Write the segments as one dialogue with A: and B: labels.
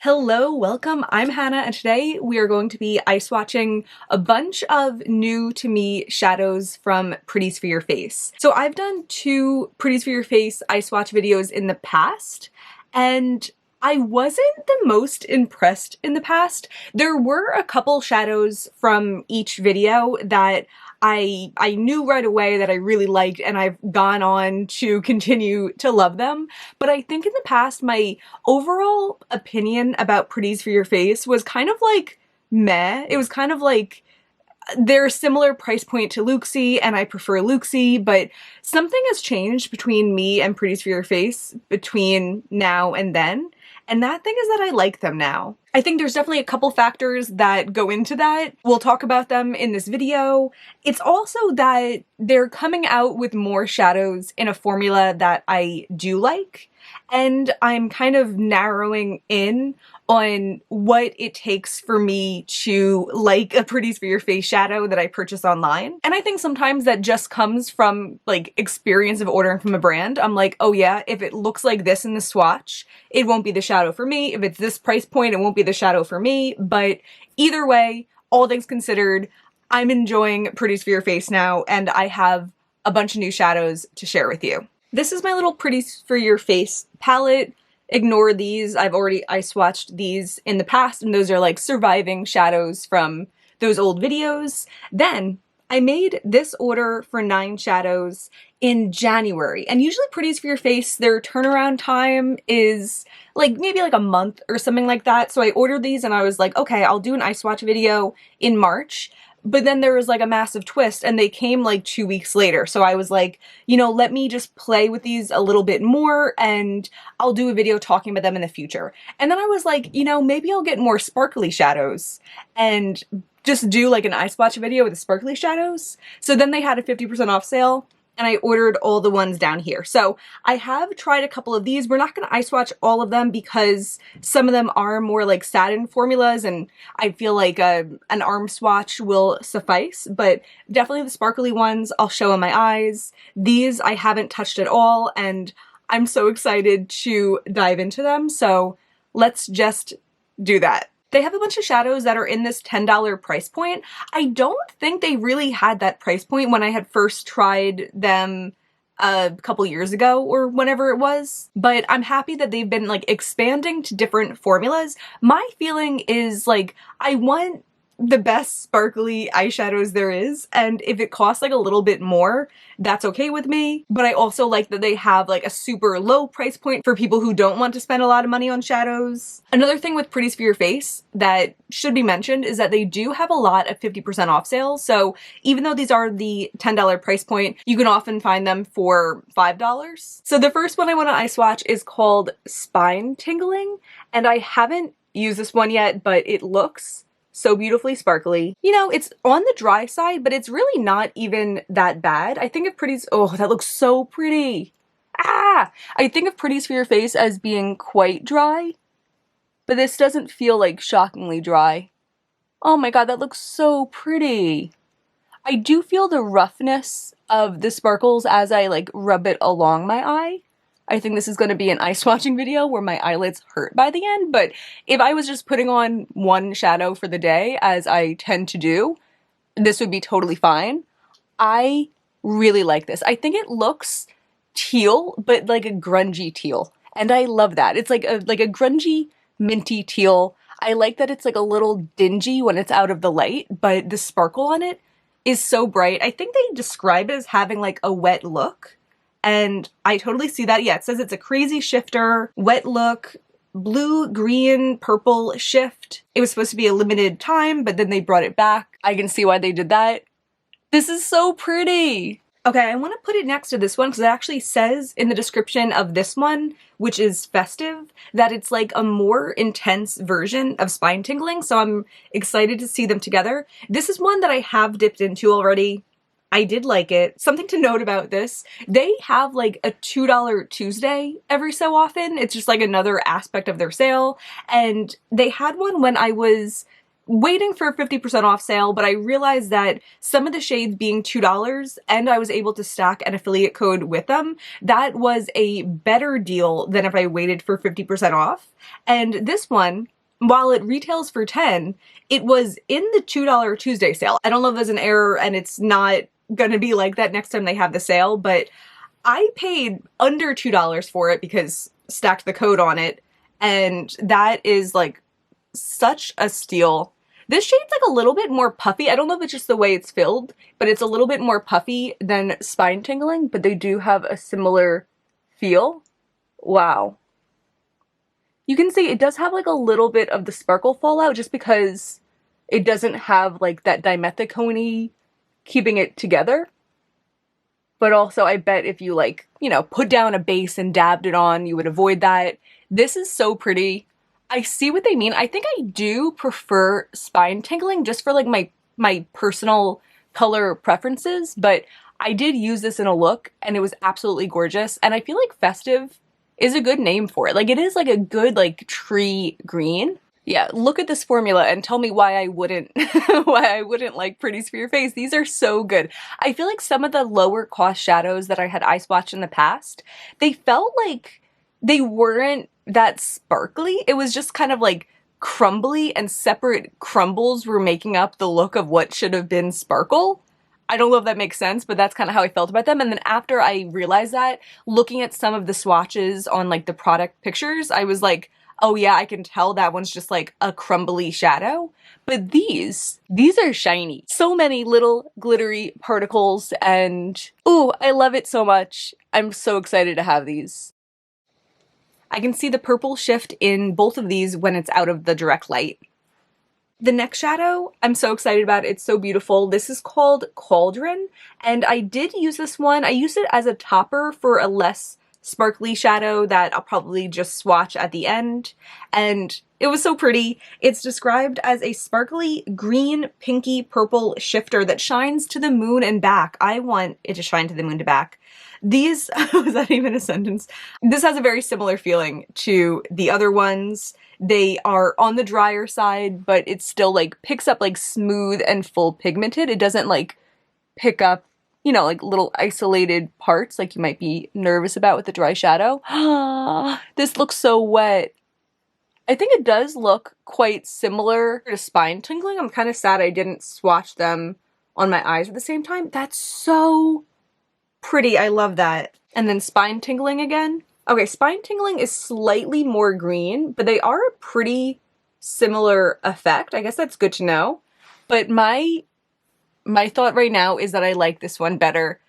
A: Hello, welcome. I'm Hannah, and today we are going to be eye swatching a bunch of new to me shadows from Pretties for Your Face. So I've done two Pretties for Your Face eye swatch videos in the past, and I wasn't the most impressed in the past. There were a couple shadows from each video that I knew right away that I really liked, and I've gone on to continue to love them. But I think in the past, my overall opinion about Pretties for Your Face was kind of like meh. It was kind of like they're a similar price point to Luxie, and I prefer Luxie, but something has changed between me and Pretties for Your Face between now and then. And that thing is that I like them now. I think there's definitely a couple factors that go into that. We'll talk about them in this video. It's also that they're coming out with more shadows in a formula that I do like, and I'm kind of narrowing in on what it takes for me to like a Pretties for Your Face shadow that I purchase online. And I think sometimes that just comes from like experience of ordering from a brand. I'm like, oh yeah, if it looks like this in the swatch, it won't be the shadow for me. If it's this price point, it won't be the shadow for me. But either way, all things considered, I'm enjoying Pretties for Your Face now, and I have a bunch of new shadows to share with you. This is my little Pretties for Your Face palette. Ignore these. I've already eye swatched these in the past, and those are like surviving shadows from those old videos. Then I made this order for 9 shadows in January, and usually Pretties for Your Face, their turnaround time is like maybe like a month or something like that. So I ordered these and I was like, okay, I'll do an eye swatch video in March. But then there was like a massive twist and they came like 2 weeks later. So I was like, you know, let me just play with these a little bit more and I'll do a video talking about them in the future. And then I was like, you know, maybe I'll get more sparkly shadows and just do like an eye swatch video with the sparkly shadows. So then they had a 50% off sale, and I ordered all the ones down here. So I have tried a couple of these. We're not gonna eye swatch all of them because some of them are more like satin formulas, and I feel like an arm swatch will suffice, but definitely the sparkly ones I'll show in my eyes. These I haven't touched at all, and I'm so excited to dive into them. So let's just do that. They have a bunch of shadows that are in this $10 price point. I don't think they really had that price point when I had first tried them a couple years ago or whenever it was, but I'm happy that they've been like expanding to different formulas. My feeling is like, I want the best sparkly eyeshadows there is, and if it costs like a little bit more, that's okay with me. But I also like that they have like a super low price point for people who don't want to spend a lot of money on shadows. Another thing with Pretties for Your Face that should be mentioned is that they do have a lot of 50% off sales. So even though these are the $10 price point, you can often find them for $5. So the first one I want to eye swatch is called Spine Tingling, and I haven't used this one yet, but it looks so beautifully sparkly. You know, it's on the dry side, but it's really not even that bad. I think of Pretties, oh, that looks so pretty. Ah! I think of Pretties for Your Face as being quite dry, but this doesn't feel like shockingly dry. Oh my god, that looks so pretty. I do feel the roughness of the sparkles as I like rub it along my eye. I think this is going to be an eye swatching video where my eyelids hurt by the end, but if I was just putting on one shadow for the day, as I tend to do, this would be totally fine. I really like this. I think it looks teal, but like a grungy teal, and I love that. It's like a grungy, minty teal. I like that it's like a little dingy when it's out of the light, but the sparkle on it is so bright. I think they describe it as having like a wet look. And I totally see that. Yeah, it says it's a crazy shifter, wet look, blue, green, purple shift. It was supposed to be a limited time, but then they brought it back. I can see why they did that. This is so pretty. Okay, I want to put it next to this one because it actually says in the description of this one, which is festive, that it's like a more intense version of Spine Tingling. So I'm excited to see them together. This is one that I have dipped into already. I did like it. Something to note about this, they have like a $2 Tuesday every so often. It's just like another aspect of their sale. And they had one when I was waiting for a 50% off sale, but I realized that some of the shades being $2 and I was able to stack an affiliate code with them, that was a better deal than if I waited for 50% off. And this one, while it retails for $10, it was in the $2 Tuesday sale. I don't know if there's an error and it's not gonna be like that next time they have the sale, but I paid under $2 for it because stacked the code on it, and that is like such a steal. This shade's like a little bit more puffy. I don't know if it's just the way it's filled, but it's a little bit more puffy than Spine Tingling, but they do have a similar feel. Wow. You can see it does have like a little bit of the sparkle fallout just because it doesn't have like that dimethicone keeping it together. But also I bet if you like, you know, put down a base and dabbed it on, you would avoid that. This is so pretty. I see what they mean. I think I do prefer Spine Tingling just for like my personal color preferences, but I did use this in a look and it was absolutely gorgeous. And I feel like Festive is a good name for it. Like it is like a good like tree green. Yeah, look at this formula and tell me why I wouldn't like Pretties for your face. These are so good. I feel like some of the lower cost shadows that I had eye swatched in the past, they felt like they weren't that sparkly. It was just kind of like crumbly, and separate crumbles were making up the look of what should have been sparkle. I don't know if that makes sense, but that's kind of how I felt about them. And then after I realized that, looking at some of the swatches on like the product pictures, I was like, oh yeah, I can tell that one's just like a crumbly shadow. But these are shiny. So many little glittery particles, and ooh, I love it so much. I'm so excited to have these. I can see the purple shift in both of these when it's out of the direct light. The next shadow, I'm so excited about. It's so beautiful. This is called Cauldron, and I did use this one. I used it as a topper for a less sparkly shadow that I'll probably just swatch at the end, and it was so pretty. It's described as a sparkly green, pinky, purple shifter that shines to the moon and back. I want it to shine to the moon and back. These, was that even a sentence? This has a very similar feeling to the other ones. They are on the drier side, but it still like picks up like smooth and full pigmented. It doesn't like pick up, you know, like little isolated parts like you might be nervous about with the dry shadow. This looks so wet. I think it does look quite similar to Spine Tingling. I'm kind of sad I didn't swatch them on my eyes at the same time. That's so pretty. I love that. And then Spine Tingling again. Okay, Spine Tingling is slightly more green, but they are a pretty similar effect. I guess that's good to know. But my thought right now is that I like this one better.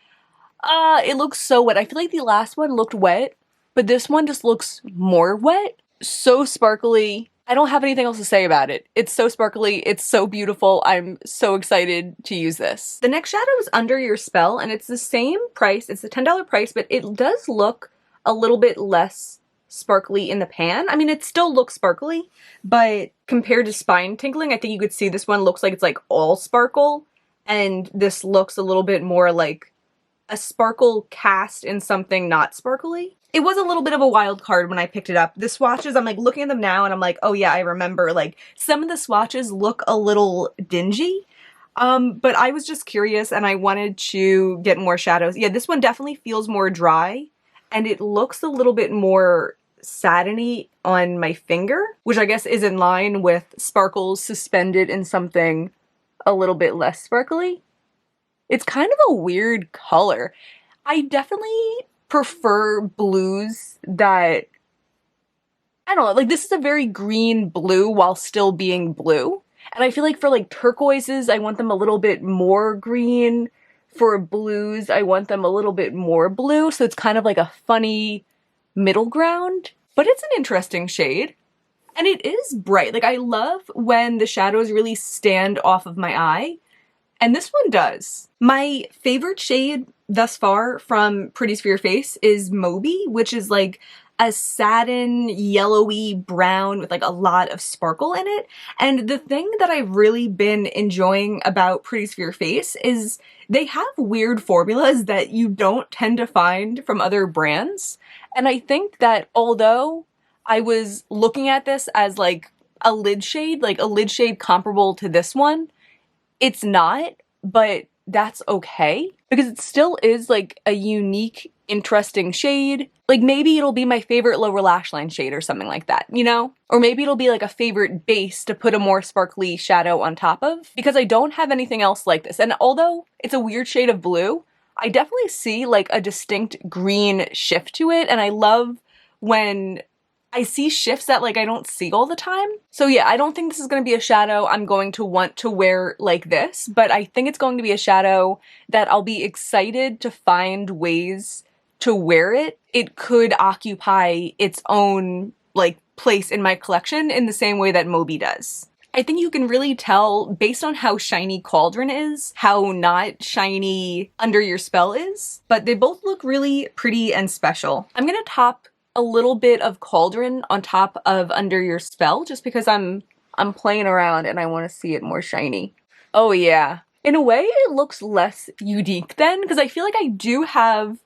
A: It looks so wet. I feel like the last one looked wet, but this one just looks more wet. So sparkly. I don't have anything else to say about it. It's so sparkly, it's so beautiful. I'm so excited to use this. The next shadow is Under Your Spell, and it's the same price. It's the $10 price, but it does look a little bit less sparkly in the pan. I mean, it still looks sparkly, but compared to Spine Tingling, I think you could see this one looks like it's like all sparkle, and this looks a little bit more like a sparkle cast in something not sparkly. It was a little bit of a wild card when I picked it up. The swatches, I'm like looking at them now and I'm like, oh yeah, I remember, like some of the swatches look a little dingy, but I was just curious and I wanted to get more shadows. Yeah, this one definitely feels more dry and it looks a little bit more satiny on my finger, which I guess is in line with sparkles suspended in something a little bit less sparkly. It's kind of a weird color. I definitely prefer blues that, I don't know, like this is a very green blue while still being blue. And I feel like for like turquoises, I want them a little bit more green. For blues, I want them a little bit more blue. So it's kind of like a funny middle ground, but it's an interesting shade. And it is bright. Like I love when the shadows really stand off of my eye. And this one does. My favorite shade thus far from Pretties for Your Face is Moby, which is like a satin yellowy brown with like a lot of sparkle in it. And the thing that I've really been enjoying about Pretties for Your Face is they have weird formulas that you don't tend to find from other brands. And I think that although I was looking at this as like a lid shade, like a lid shade comparable to this one. It's not, but that's okay because it still is like a unique, interesting shade. Like maybe it'll be my favorite lower lash line shade or something like that, you know? Or maybe it'll be like a favorite base to put a more sparkly shadow on top of because I don't have anything else like this. And although it's a weird shade of blue, I definitely see like a distinct green shift to it. And I love when I see shifts that like I don't see all the time. So yeah, I don't think this is going to be a shadow I'm going to want to wear like this, but I think it's going to be a shadow that I'll be excited to find ways to wear it. It could occupy its own like place in my collection in the same way that Moby does. I think you can really tell based on how shiny Cauldron is, how not shiny Under Your Spell is, but they both look really pretty and special. I'm gonna top a little bit of Cauldron on top of Under Your Spell just because I'm playing around and I want to see it more shiny. Oh yeah. In a way, it looks less unique then because I feel like I do have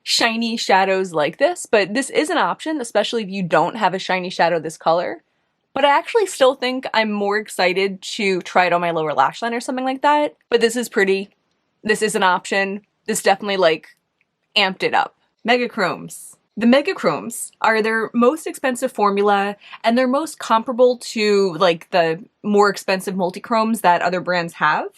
A: shiny shadows like this, but this is an option, especially if you don't have a shiny shadow this color. But I actually still think I'm more excited to try it on my lower lash line or something like that. But this is pretty. This is an option. This definitely like amped it up. Megachromes. The Megachromes are their most expensive formula and they're most comparable to like the more expensive multichromes that other brands have.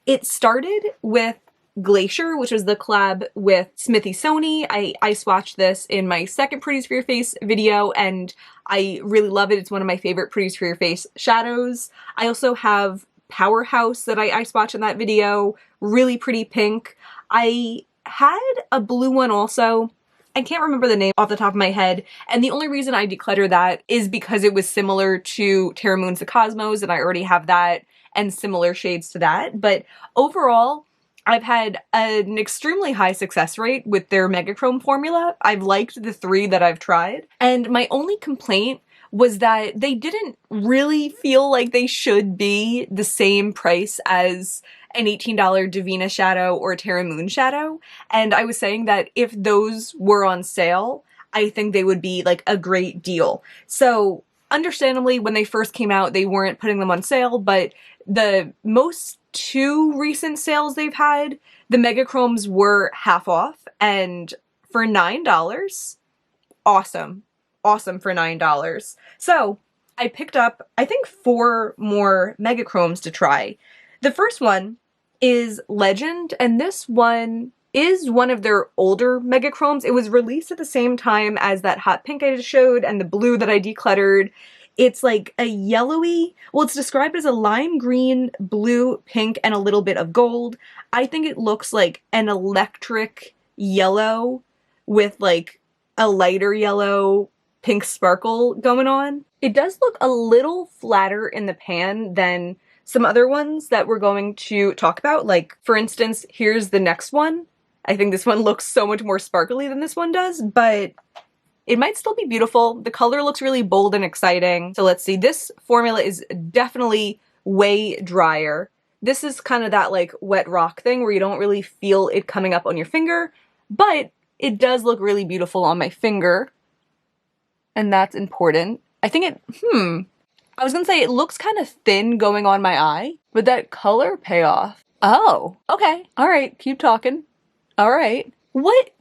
A: It started with Glacier, which was the collab with Smithy Sony. I swatched this in my second Pretties for Your Face video and I really love it. It's one of my favorite Pretties for Your Face shadows. I also have Powerhouse that I swatched in that video. Really pretty pink. I had a blue one also. I can't remember the name off the top of my head, and the only reason I decluttered that is because it was similar to Terra Moon's The Cosmos and I already have that and similar shades to that. But overall, I've had an extremely high success rate with their Megachrome formula. I've liked the 3 that I've tried, and my only complaint was that they didn't really feel like they should be the same price as an $18 Divina shadow or a Terra Moon shadow. And I was saying that if those were on sale, I think they would be like a great deal. So understandably, when they first came out, they weren't putting them on sale, but the most 2 recent sales they've had, the Megachromes were half off, and for $9, awesome. Awesome for $9. So I picked up, I think 4 more Megachromes to try. The first one is Legend, and this one is one of their older Megachromes. It was released at the same time as that hot pink I just showed and the blue that I decluttered. It's like a yellowy, well, it's described as a lime green, blue, pink, and a little bit of gold. I think it looks like an electric yellow with like a lighter yellow pink sparkle going on. It does look a little flatter in the pan than some other ones that we're going to talk about. Like, for instance, here's the next one. I think this one looks so much more sparkly than this one does, but it might still be beautiful. The color looks really bold and exciting. So let's see, this formula is definitely way drier. This is kind of that like wet rock thing where you don't really feel it coming up on your finger, but it does look really beautiful on my finger. And that's important. I think I was gonna say it looks kind of thin going on my eye, but that color payoff. Oh, okay. All right, keep talking. All right. What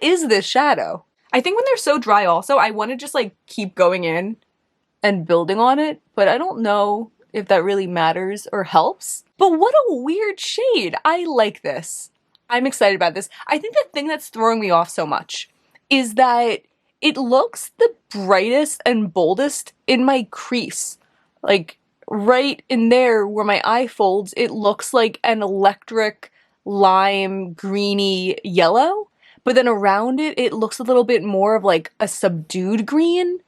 A: is this shadow? I think when they're so dry also, I want to just like keep going in and building on it, but I don't know if that really matters or helps. But what a weird shade. I like this. I'm excited about this. I think the thing that's throwing me off so much is that it looks the brightest and boldest in my crease. Like right in there where my eye folds, it looks like an electric lime greeny yellow. But then around it, it looks a little bit more of like a subdued green.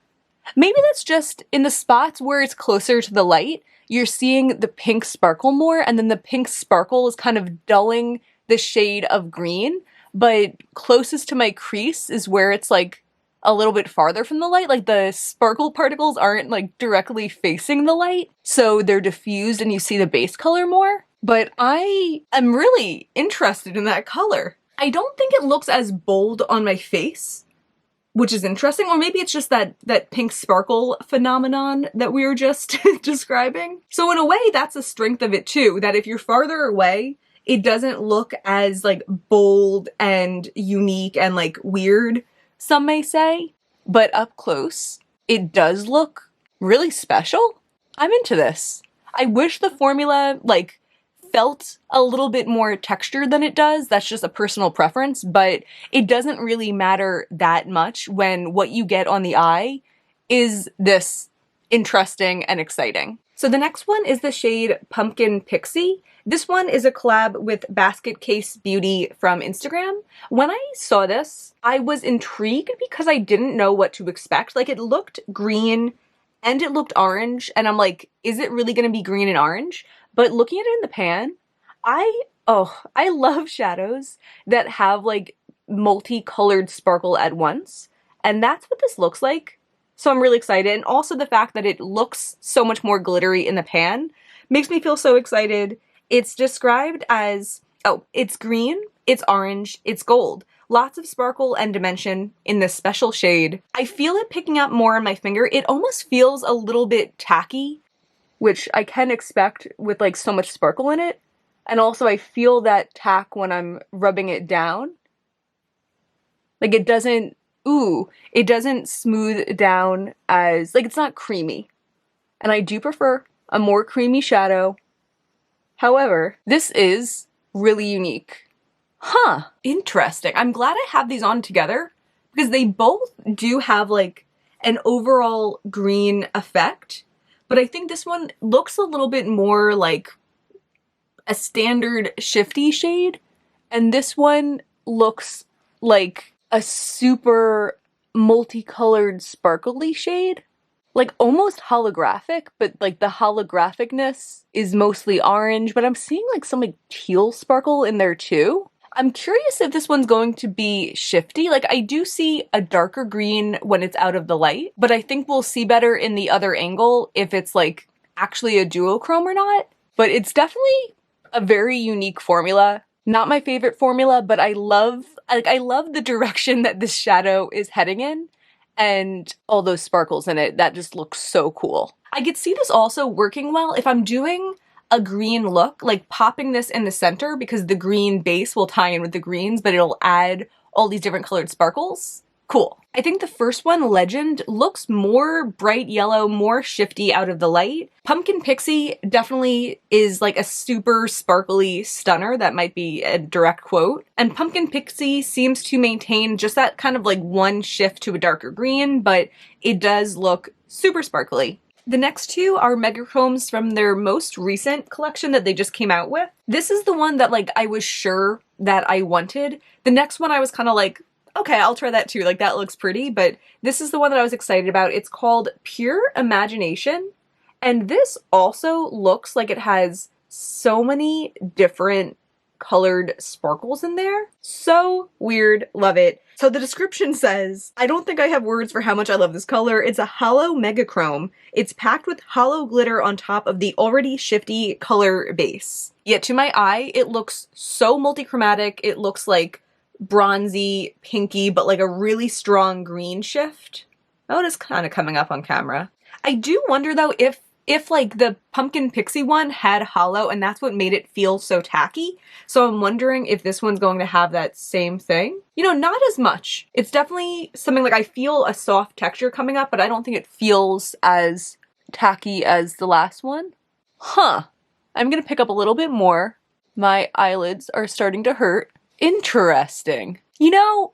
A: Maybe that's just in the spots where it's closer to the light, you're seeing the pink sparkle more, and then the pink sparkle is kind of dulling the shade of green. But closest to my crease is where it's like a little bit farther from the light. Like the sparkle particles aren't like directly facing the light, so they're diffused and you see the base color more. But I am really interested in that color. I don't think it looks as bold on my face which is interesting. Or maybe it's just that pink sparkle phenomenon that we were just describing. So in a way, that's a strength of it too, that if you're farther away, it doesn't look as like bold and unique and like weird, some may say, but up close, it does look really special. I'm into this. I wish the formula like felt a little bit more textured than it does. That's just a personal preference, but it doesn't really matter that much when what you get on the eye is this interesting and exciting. So the next one is the shade Pumpkin Pixie. This one is a collab with Basket Case Beauty from Instagram. When I saw this, I was intrigued because I didn't know what to expect. Like, it looked green and it looked orange, and I'm like, is it really gonna be green and orange? But looking at it in the pan, I love shadows that have like multicolored sparkle at once. And that's what this looks like. So I'm really excited. And also the fact that it looks so much more glittery in the pan makes me feel so excited. It's described as, oh, it's green, it's orange, it's gold. Lots of sparkle and dimension in this special shade. I feel it picking up more on my finger. It almost feels a little bit tacky, which I can expect with like so much sparkle in it. And also I feel that tack when I'm rubbing it down. Like it doesn't smooth down as, like, it's not creamy. And I do prefer a more creamy shadow. However, this is really unique. Huh, interesting. I'm glad I have these on together because they both do have like an overall green effect. But I think this one looks a little bit more like a standard shifty shade. And this one looks like a super multicolored sparkly shade. Like almost holographic, but like the holographicness is mostly orange, but I'm seeing like some like teal sparkle in there too. I'm curious if this one's going to be shifty. Like I do see a darker green when it's out of the light, but I think we'll see better in the other angle if it's like actually a duochrome or not. But it's definitely a very unique formula. Not my favorite formula, but I love the direction that this shadow is heading in and all those sparkles in it. That just looks so cool. I could see this also working well if I'm doing a green look, like popping this in the center because the green base will tie in with the greens, but it'll add all these different colored sparkles. Cool. I think the first one, Legend, looks more bright yellow, more shifty out of the light. Pumpkin Pixie definitely is like a super sparkly stunner. That might be a direct quote. And Pumpkin Pixie seems to maintain just that kind of like one shift to a darker green, but it does look super sparkly. The next two are Megachomes from their most recent collection that they just came out with. This is the one that like I was sure that I wanted. The next one I was kind of like, okay, I'll try that too. Like that looks pretty, but this is the one that I was excited about. It's called Pure Imagination. And this also looks like it has so many different colored sparkles in there. So weird, love it. So the description says, I don't think I have words for how much I love this color. It's a hollow megachrome. It's packed with hollow glitter on top of the already shifty color base. Yet to my eye, it looks so multichromatic. It looks like bronzy, pinky, but like a really strong green shift. Oh, it is kind of coming up on camera. I do wonder though if like the Pumpkin Pixie one had hollow and that's what made it feel so tacky. So I'm wondering if this one's going to have that same thing. You know, not as much. It's definitely something like I feel a soft texture coming up, but I don't think it feels as tacky as the last one. Huh. I'm gonna pick up a little bit more. My eyelids are starting to hurt. Interesting. You know,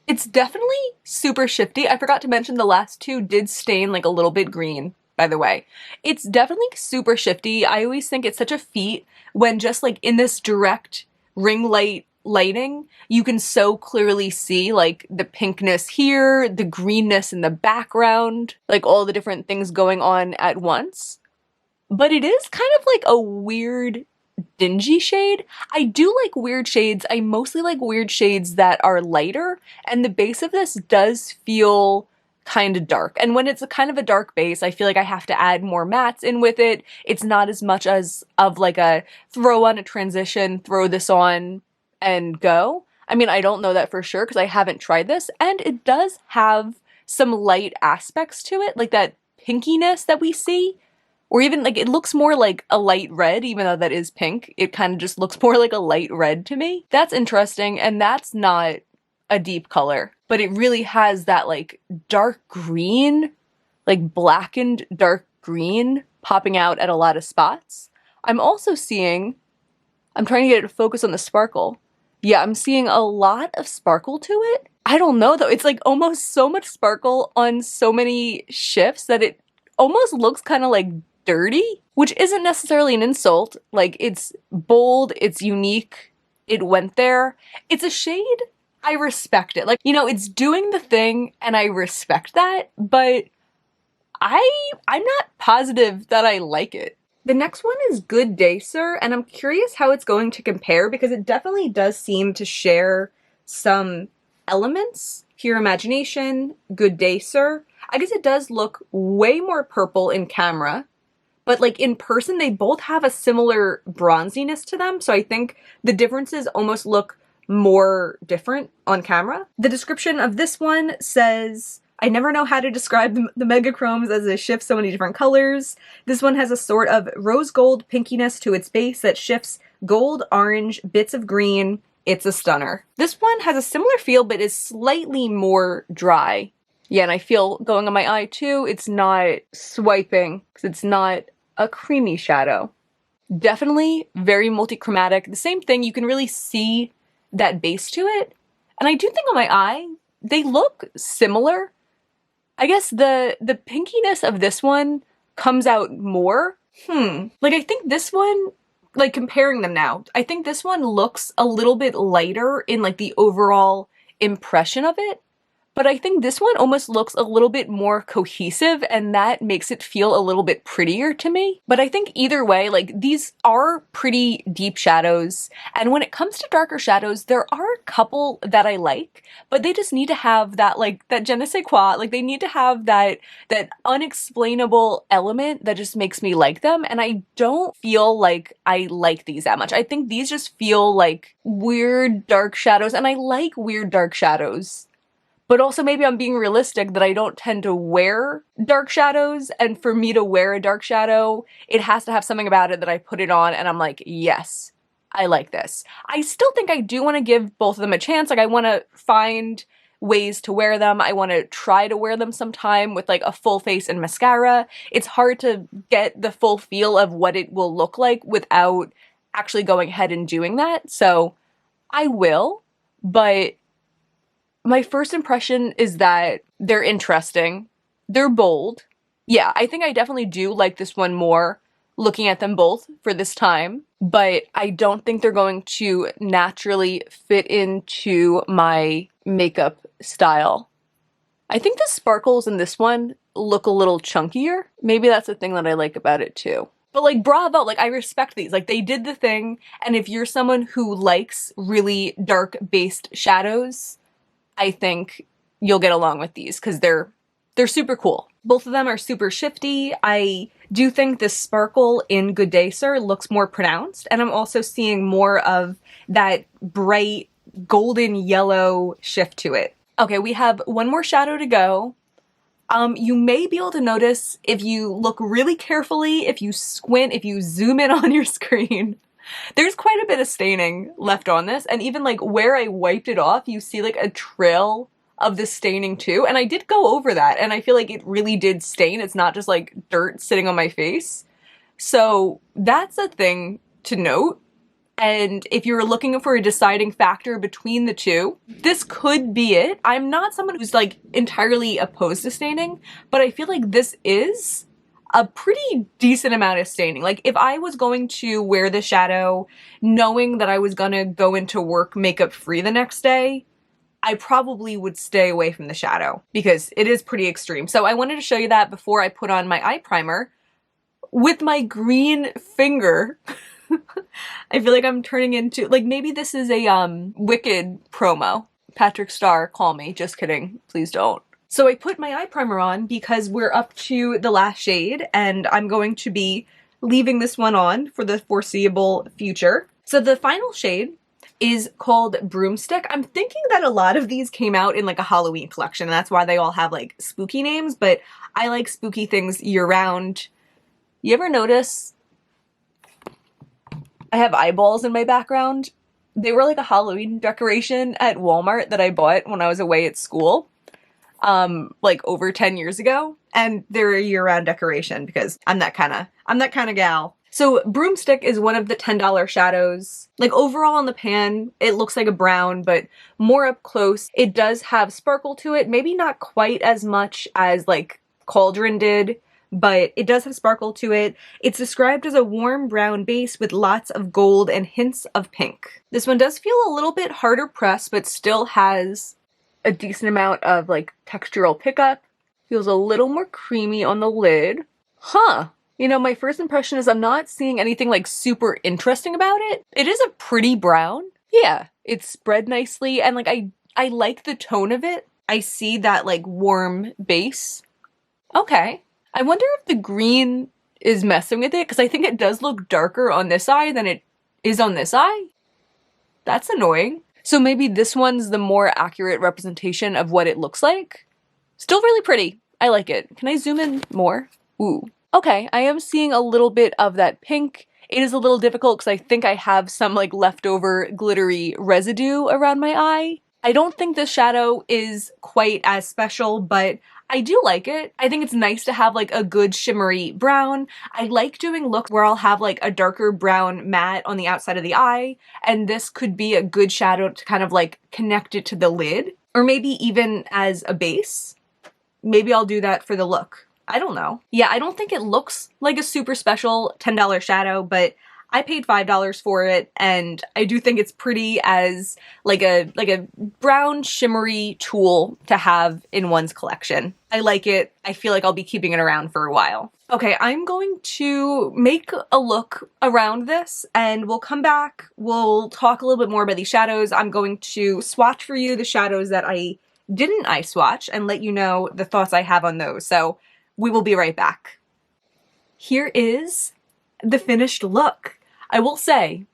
A: it's definitely super shifty. I forgot to mention the last two did stain like a little bit green, by the way. It's definitely super shifty. I always think it's such a feat when just like in this direct ring light lighting, you can so clearly see like the pinkness here, the greenness in the background, like all the different things going on at once. But it is kind of like a weird dingy shade. I do like weird shades. I mostly like weird shades that are lighter, and the base of this does feel kind of dark. And when it's a kind of a dark base, I feel like I have to add more mattes in with it. It's not as much as of like a throw on a transition, throw this on and go. I mean, I don't know that for sure because I haven't tried this, and it does have some light aspects to it, like that pinkiness that we see, or even like it looks more like a light red, even though that is pink. It kind of just looks more like a light red to me. That's interesting, and that's not a deep color, but it really has that like dark green, like blackened dark green popping out at a lot of spots. I'm also seeing, I'm trying to get it to focus on the sparkle. Yeah, I'm seeing a lot of sparkle to it. I don't know though, it's like almost so much sparkle on so many shifts that it almost looks kind of like dirty, which isn't necessarily an insult. Like, it's bold, it's unique, it went there. It's a shade, I respect it. Like, you know, it's doing the thing and I respect that, but I'm not positive that I like it. The next one is Good Day Sir, and I'm curious how it's going to compare because it definitely does seem to share some elements. Pure Imagination, Good Day Sir. I guess it does look way more purple in camera, but like in person they both have a similar bronziness to them, so I think the differences almost look more different on camera. The description of this one says, I never know how to describe the megachromes as it shifts so many different colors. This one has a sort of rose gold pinkiness to its base that shifts gold, orange, bits of green. It's a stunner. This one has a similar feel but is slightly more dry. Yeah, and I feel going on my eye too, it's not swiping because it's not a creamy shadow. Definitely very multi-chromatic. The same thing, you can really see that base to it. And I do think on my eye, they look similar. I guess the pinkiness of this one comes out more. Like I think this one, like comparing them now, I think this one looks a little bit lighter in like the overall impression of it. But I think this one almost looks a little bit more cohesive, and that makes it feel a little bit prettier to me. But I think either way, like these are pretty deep shadows. And when it comes to darker shadows, there are a couple that I like, but they just need to have that like that je ne sais quoi. Like they need to have that unexplainable element that just makes me like them. And I don't feel like I like these that much. I think these just feel like weird dark shadows, and I like weird dark shadows. But also maybe I'm being realistic that I don't tend to wear dark shadows, and for me to wear a dark shadow, it has to have something about it that I put it on and I'm like, yes, I like this. I still think I do want to give both of them a chance. Like I want to find ways to wear them. I want to try to wear them sometime with like a full face and mascara. It's hard to get the full feel of what it will look like without actually going ahead and doing that. So I will, but my first impression is that they're interesting. They're bold. Yeah, I think I definitely do like this one more looking at them both for this time, but I don't think they're going to naturally fit into my makeup style. I think the sparkles in this one look a little chunkier. Maybe that's the thing that I like about it too. But like, bravo, like I respect these. Like they did the thing, and if you're someone who likes really dark based shadows, I think you'll get along with these because they're super cool. Both of them are super shifty. I do think the sparkle in Good Day Sir looks more pronounced, and I'm also seeing more of that bright golden yellow shift to it. Okay, we have one more shadow to go. You may be able to notice if you look really carefully, if you squint, if you zoom in on your screen, there's quite a bit of staining left on this, and even like where I wiped it off, you see like a trail of the staining too, and I did go over that, and I feel like it really did stain. It's not just like dirt sitting on my face. So that's a thing to note, and if you're looking for a deciding factor between the two, this could be it. I'm not someone who's like entirely opposed to staining, but I feel like this is a pretty decent amount of staining. Like if I was going to wear the shadow knowing that I was gonna go into work makeup free the next day, I probably would stay away from the shadow because it is pretty extreme. So I wanted to show you that before I put on my eye primer with my green finger. I feel like I'm turning into, like maybe this is a Wicked promo. Patrick Starr, call me. Just kidding. Please don't. So I put my eye primer on because we're up to the last shade, and I'm going to be leaving this one on for the foreseeable future. So the final shade is called Broomstick. I'm thinking that a lot of these came out in like a Halloween collection, and that's why they all have like spooky names, but I like spooky things year-round. You ever notice I have eyeballs in my background? They were like a Halloween decoration at Walmart that I bought when I was away at school, like over 10 years ago. And they're a year-round decoration because I'm that kind of gal. So Broomstick is one of the $10 shadows. Like overall on the pan, it looks like a brown, but more up close, it does have sparkle to it. Maybe not quite as much as like Cauldron did, but it does have sparkle to it. It's described as a warm brown base with lots of gold and hints of pink. This one does feel a little bit harder pressed, but still has a decent amount of like textural pickup. Feels a little more creamy on the lid. Huh. You know, my first impression is I'm not seeing anything like super interesting about it. It is a pretty brown. Yeah, it's spread nicely, and like I like the tone of it. I see that like warm base. Okay. I wonder if the green is messing with it, because I think it does look darker on this eye than it is on this eye. That's annoying. So maybe this one's the more accurate representation of what it looks like. Still really pretty. I like it. Can I zoom in more? Ooh. Okay, I am seeing a little bit of that pink. It is a little difficult because I think I have some like leftover glittery residue around my eye. I don't think this shadow is quite as special, but I do like it. I think it's nice to have like a good shimmery brown. I like doing looks where I'll have like a darker brown matte on the outside of the eye, and this could be a good shadow to kind of like connect it to the lid, or maybe even as a base. Maybe I'll do that for the look. I don't know. Yeah, I don't think it looks like a super special $10 shadow, but I paid $5 for it, and I do think it's pretty as like a brown shimmery tool to have in one's collection. I like it. I feel like I'll be keeping it around for a while. Okay, I'm going to make a look around this, and we'll come back. We'll talk a little bit more about these shadows. I'm going to swatch for you the shadows that I didn't eye swatch and let you know the thoughts I have on those. So we will be right back. Here is the finished look. I will say,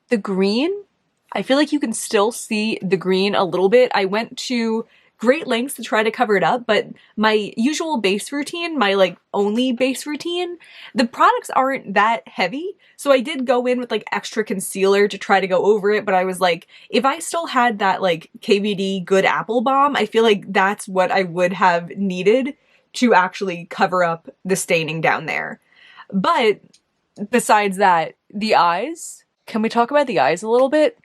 A: the green, I feel like you can still see the green a little bit. I went to great lengths to try to cover it up, but my usual base routine, my like only base routine, the products aren't that heavy. So I did go in with like extra concealer to try to go over it, but I was like, if I still had that like KVD Good Apple Balm, I feel like that's what I would have needed to actually cover up the staining down there. But besides that, the eyes, can we talk about the eyes a little bit?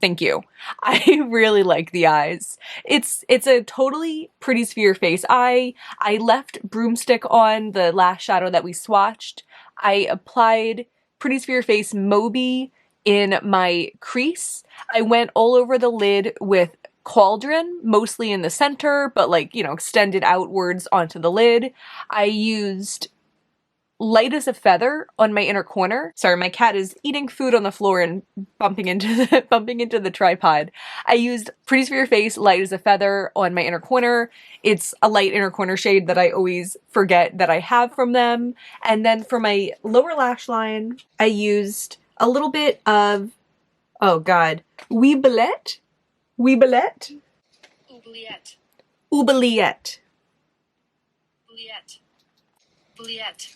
A: Thank you. I really like the eyes. It's a totally Pretties for your face eye. I left Broomstick on the last shadow that we swatched. I applied Pretties for your face Moby in my crease. I went all over the lid with Cauldron, mostly in the center, but like, you know, extended outwards onto the lid. I used Light as a Feather on my inner corner. Sorry, my cat is eating food on the floor and bumping into the tripod. I used Pretties for your face Light as a Feather on my inner corner. It's a light inner corner shade that I always forget that I have from them. And then for my lower lash line, I used a little bit of, oh god, Oubliette? Oubliette?
B: Oubliette.
A: Oubliette.
B: Oubliette. Oubliette.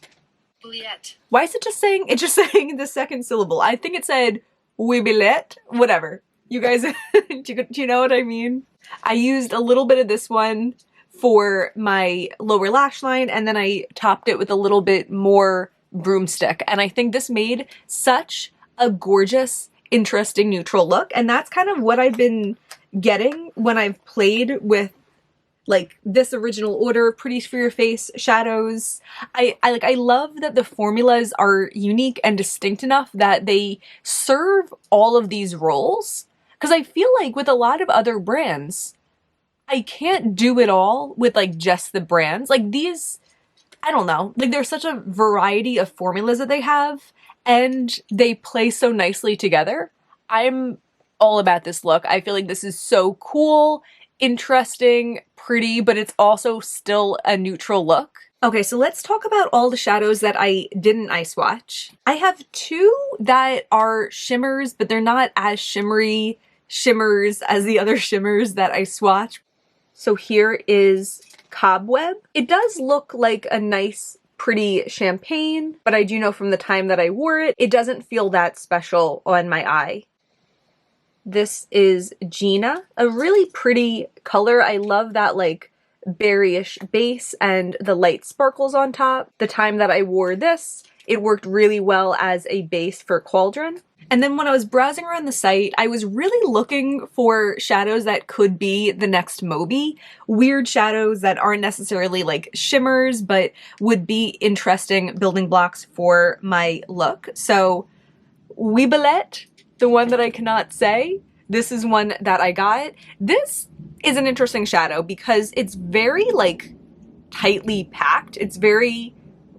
B: Oubliette.
A: Why is it just saying, it's just saying the second syllable? I think it said Oubliette, whatever. You guys, do you know what I mean? I used a little bit of this one for my lower lash line, and then I topped it with a little bit more Broomstick. And I think this made such a gorgeous, interesting neutral look. And that's kind of what I've been getting when I've played with like this original order, Pretties for your face shadows. I love that the formulas are unique and distinct enough that they serve all of these roles. Because I feel like with a lot of other brands, I can't do it all with like just the brands. Like these, I don't know, like there's such a variety of formulas that they have, and they play so nicely together. I'm all about this look. I feel like this is so cool, interesting, pretty, but it's also still a neutral look. Okay, so let's talk about all the shadows that I didn't eye swatch. I have two that are shimmers, but they're not as shimmery shimmers as the other shimmers that I swatch. So here is Cobweb. It does look like a nice, pretty champagne, but I do know from the time that I wore it, it doesn't feel that special on my eye. This is Gina, a really pretty color. I love that like berryish base and the light sparkles on top. The time that I wore this, it worked really well as a base for Cauldron. And then when I was browsing around the site, I was really looking for shadows that could be the next Moby. Weird shadows that aren't necessarily like shimmers, but would be interesting building blocks for my look. So Weebelette, the one that I cannot say, this is one that I got. This is an interesting shadow because it's very like tightly packed. It's very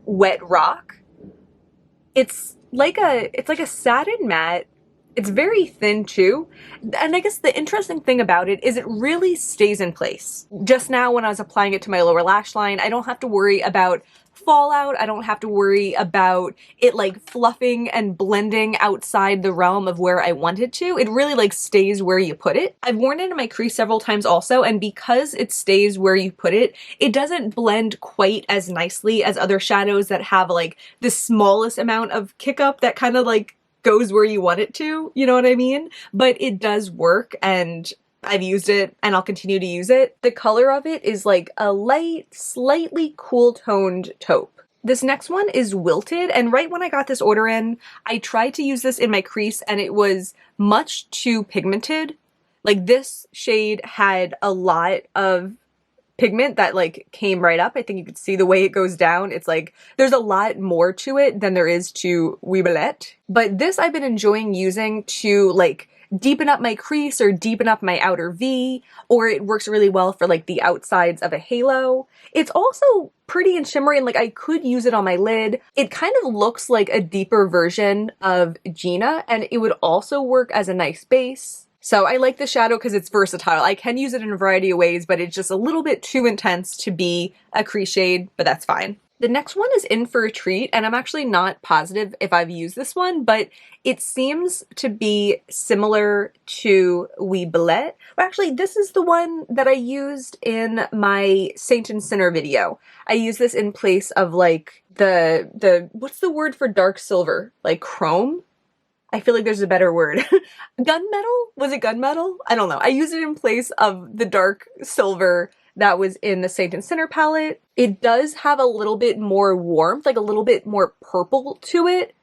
A: wet rock. It's like a satin matte. It's very thin too. And I guess the interesting thing about it is it really stays in place. Just now when I was applying it to my lower lash line, I don't have to worry about fallout. I don't have to worry about it like fluffing and blending outside the realm of where I want it to. It really like stays where you put it. I've worn it in my crease several times also, and because it stays where you put it, it doesn't blend quite as nicely as other shadows that have like the smallest amount of kick up that kind of like goes where you want it to, you know what I mean? But it does work, and I've used it and I'll continue to use it. The color of it is like a light, slightly cool toned taupe. This next one is Wilted, and right when I got this order in, I tried to use this in my crease and it was much too pigmented. Like this shade had a lot of pigment that like came right up. I think you could see the way it goes down. It's like there's a lot more to it than there is to Weebelette. But this I've been enjoying using to like deepen up my crease or deepen up my outer V, or it works really well for like the outsides of a halo. It's also pretty and shimmery, and like I could use it on my lid. It kind of looks like a deeper version of Gina, and it would also work as a nice base. So I like the shadow because it's versatile. I can use it in a variety of ways, but it's just a little bit too intense to be a crease shade, but that's fine. The next one is In for a Treat, and I'm actually not positive if I've used this one, but it seems to be similar to Weebelette. Well, actually, this is the one that I used in my Saint and Sinner video. I used this in place of like the what's the word for dark silver? Like chrome? I feel like there's a better word. Gunmetal? Was it gunmetal? I don't know. I used it in place of the dark silver that was in the Saint and Sinner palette. It does have a little bit more warmth, like a little bit more purple to it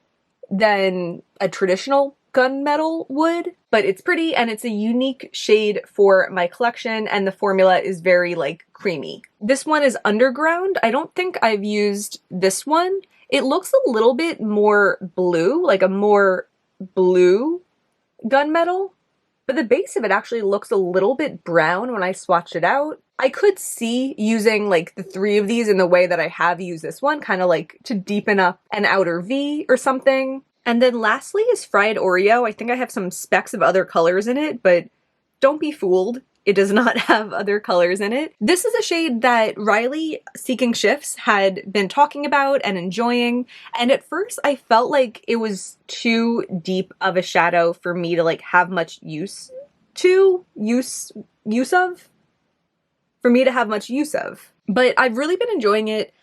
A: than a traditional gunmetal would, but it's pretty and it's a unique shade for my collection, and the formula is very like creamy. This one is Underground. I don't think I've used this one. It looks a little bit more blue, like a more blue gunmetal, but the base of it actually looks a little bit brown when I swatched it out. I could see using like the three of these in the way that I have used this one, kind of like to deepen up an outer V or something. And then lastly is Fried Oreo. I think I have some specks of other colors in it, but don't be fooled. It does not have other colors in it. This is a shade that Riley Seeking Shifts had been talking about and enjoying, and at first I felt like it was too deep of a shadow for me to like have much use of. For me to have much use of. But I've really been enjoying it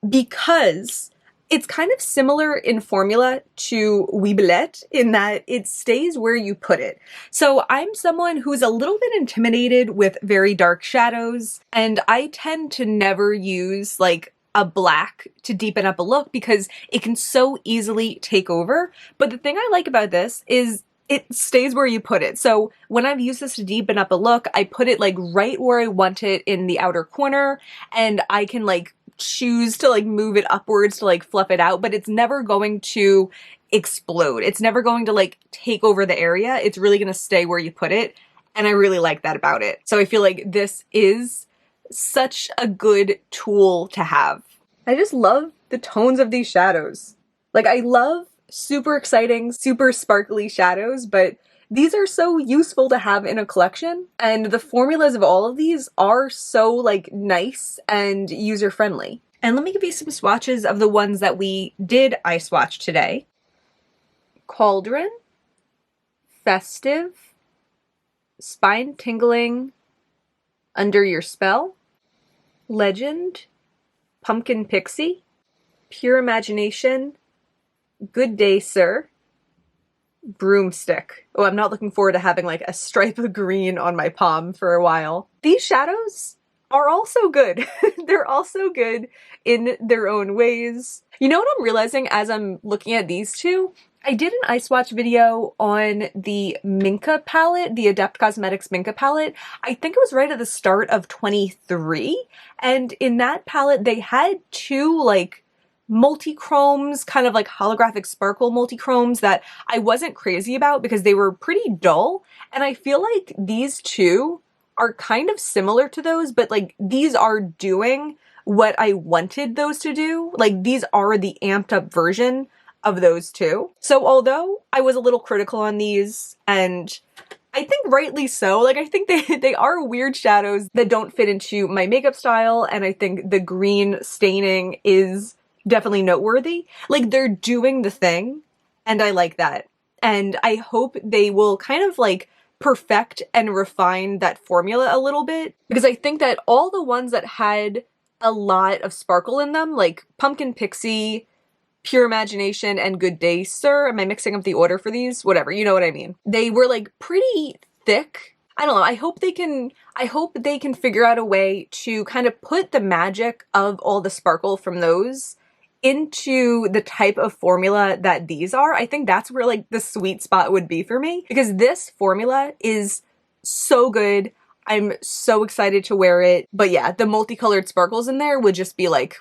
A: because it's kind of similar in formula to Weebelette in that it stays where you put it. So I'm someone who's a little bit intimidated with very dark shadows, and I tend to never use like a black to deepen up a look because it can so easily take over. But the thing I like about this is it stays where you put it. So when I've used this to deepen up a look, I put it like right where I want it in the outer corner, and I can like choose to like move it upwards to like fluff it out, but it's never going to explode. It's never going to like take over the area. It's really going to stay where you put it, and I really like that about it. So I feel like this is such a good tool to have. I just love the tones of these shadows. Like I love super exciting, super sparkly shadows, but these are so useful to have in a collection, and the formulas of all of these are so like nice and user-friendly. And let me give you some swatches of the ones that we did eye swatch today. Cauldron, Festive, Spine Tingling, Under Your Spell, Legend, Pumpkin Pixie, Pure Imagination, Good Day Sir, Broomstick. Oh, I'm not looking forward to having like a stripe of green on my palm for a while. These shadows are also good. They're also good in their own ways. You know what I'm realizing as I'm looking at these two? I did an eye swatch video on the Minka palette, the Adept Cosmetics Minka palette. I think it was right at the start of 23. And in that palette, they had two like multi-chromes, kind of like holographic sparkle multi-chromes that I wasn't crazy about because they were pretty dull. And I feel like these two are kind of similar to those, but like these are doing what I wanted those to do. Like these are the amped up version of those two. So although I was a little critical on these, and I think rightly so, like I think they are weird shadows that don't fit into my makeup style, and I think the green staining is definitely noteworthy. Like they're doing the thing, and I like that. And I hope they will kind of like perfect and refine that formula a little bit, because I think that all the ones that had a lot of sparkle in them, like Pumpkin Pixie, Pure Imagination, and Good Day Sir, am I mixing up the order for these? Whatever, you know what I mean. They were like pretty thick. I don't know, I hope they can figure out a way to kind of put the magic of all the sparkle from those into the type of formula that these are. I think that's where like the sweet spot would be for me, because this formula is so good. I'm so excited to wear it. But yeah, the multicolored sparkles in there would just be like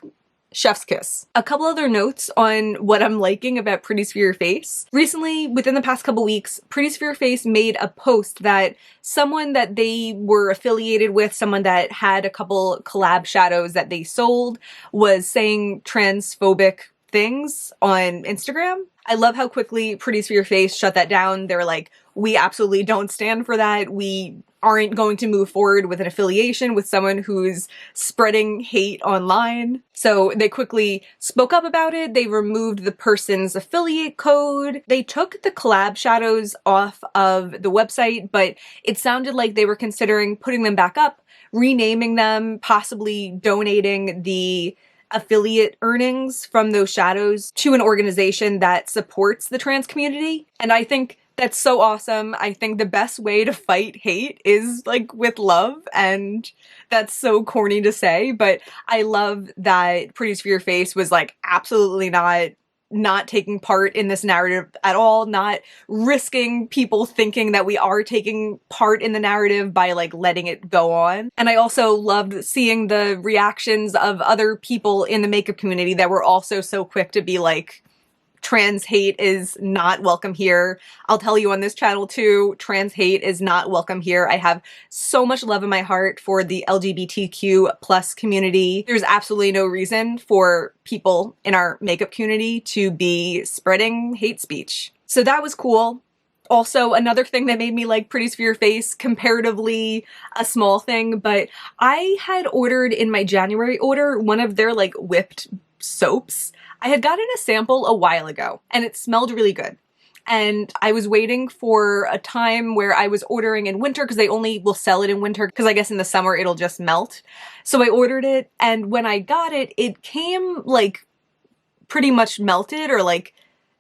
A: chef's kiss. A couple other notes on what I'm liking about Pretties for Your Face. Recently, within the past couple weeks, Pretties for Your Face made a post that someone that they were affiliated with, someone that had a couple collab shadows that they sold, was saying transphobic things on Instagram. I love how quickly Pretties for Your Face shut that down. They were like, we absolutely don't stand for that. We aren't going to move forward with an affiliation with someone who's spreading hate online. So they quickly spoke up about it. They removed the person's affiliate code. They took the collab shadows off of the website, but it sounded like they were considering putting them back up, renaming them, possibly donating the affiliate earnings from those shadows to an organization that supports the trans community. And I think that's so awesome. I think the best way to fight hate is like with love, and that's so corny to say, but I love that Pretties for Your Face was like absolutely not taking part in this narrative at all, not risking people thinking that we are taking part in the narrative by like letting it go on. And I also loved seeing the reactions of other people in the makeup community that were also so quick to be like, trans hate is not welcome here. I'll tell you on this channel too, trans hate is not welcome here. I have so much love in my heart for the LGBTQ plus community. There's absolutely no reason for people in our makeup community to be spreading hate speech. So that was cool. Also, another thing that made me like Pretties for Your Face, comparatively a small thing, but I had ordered in my January order one of their like whipped soaps. I had gotten a sample a while ago and it smelled really good. And I was waiting for a time where I was ordering in winter because they only will sell it in winter because I guess in the summer it'll just melt. So I ordered it, and when I got it, it came like pretty much melted or like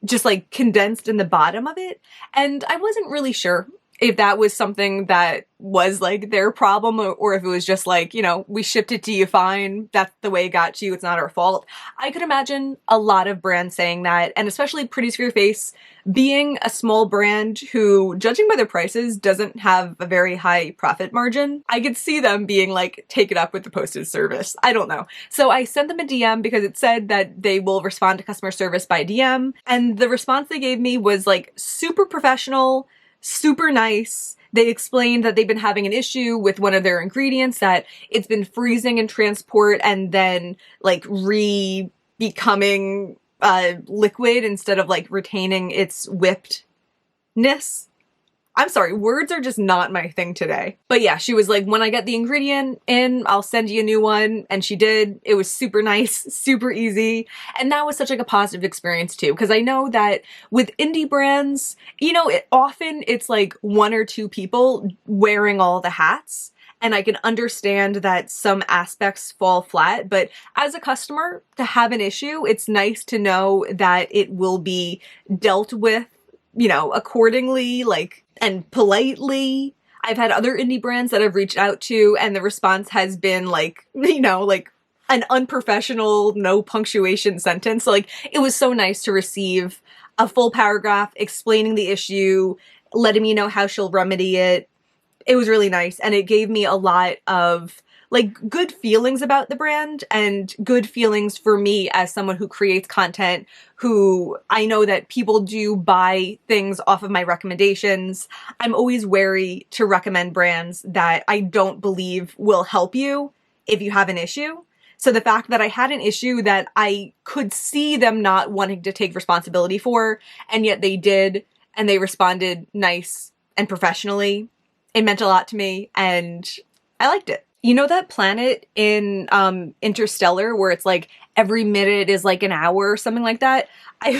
A: just like condensed in the bottom of it. And I wasn't really sure if that was something that was like their problem or if it was just like, you know, we shipped it to you fine, that's the way it got to you, it's not our fault. I could imagine a lot of brands saying that, and especially Pretties for Your Face being a small brand who, judging by their prices, doesn't have a very high profit margin. I could see them being like, take it up with the postage service. I don't know. So I sent them a DM because it said that they will respond to customer service by DM, and the response they gave me was like super professional, super nice. They explained that they've been having an issue with one of their ingredients, that it's been freezing in transport and then like becoming liquid instead of like retaining its whippedness. I'm sorry, words are just not my thing today. But yeah, she was like, when I get the ingredient in, I'll send you a new one. And she did. It was super nice, super easy. And that was such like a positive experience too. Because I know that with indie brands, you know, often it's like one or two people wearing all the hats. And I can understand that some aspects fall flat, but as a customer, to have an issue, it's nice to know that it will be dealt with, you know, accordingly, like, and politely. I've had other indie brands that I've reached out to, and the response has been like, you know, like an unprofessional, no punctuation sentence. Like, it was so nice to receive a full paragraph explaining the issue, letting me know how she'll remedy it. It was really nice, and it gave me a lot of like good feelings about the brand and good feelings for me as someone who creates content, who I know that people do buy things off of my recommendations. I'm always wary to recommend brands that I don't believe will help you if you have an issue. So the fact that I had an issue that I could see them not wanting to take responsibility for, and yet they did, and they responded nice and professionally, it meant a lot to me, and I liked it. You know that planet in Interstellar where it's like every minute is like an hour or something like that? I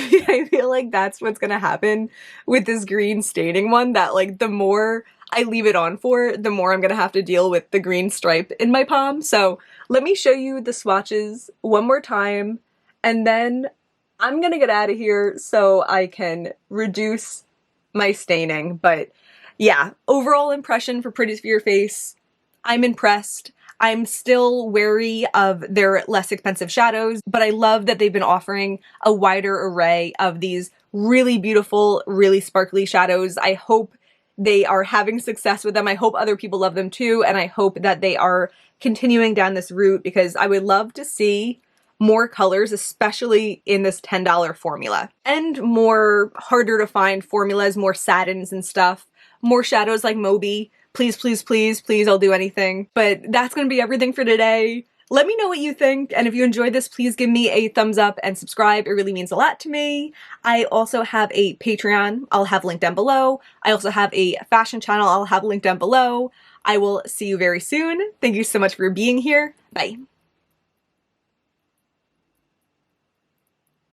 A: feel like that's what's gonna happen with this green staining one, that like the more I leave it on for, the more I'm gonna have to deal with the green stripe in my palm. So let me show you the swatches one more time, and then I'm gonna get out of here so I can reduce my staining. But yeah, overall impression for Pretties for Your Face, I'm impressed. I'm still wary of their less expensive shadows, but I love that they've been offering a wider array of these really beautiful, really sparkly shadows. I hope they are having success with them. I hope other people love them too, and I hope that they are continuing down this route, because I would love to see more colors, especially in this $10 formula, and more harder to find formulas, more satins and stuff, more shadows like Moby. Please, please, please, please, I'll do anything. But that's gonna be everything for today. Let me know what you think, and if you enjoyed this, please give me a thumbs up and subscribe. It really means a lot to me. I also have a Patreon. I'll have linked down below. I also have a fashion channel. I'll have linked down below. I will see you very soon. Thank you so much for being here. Bye.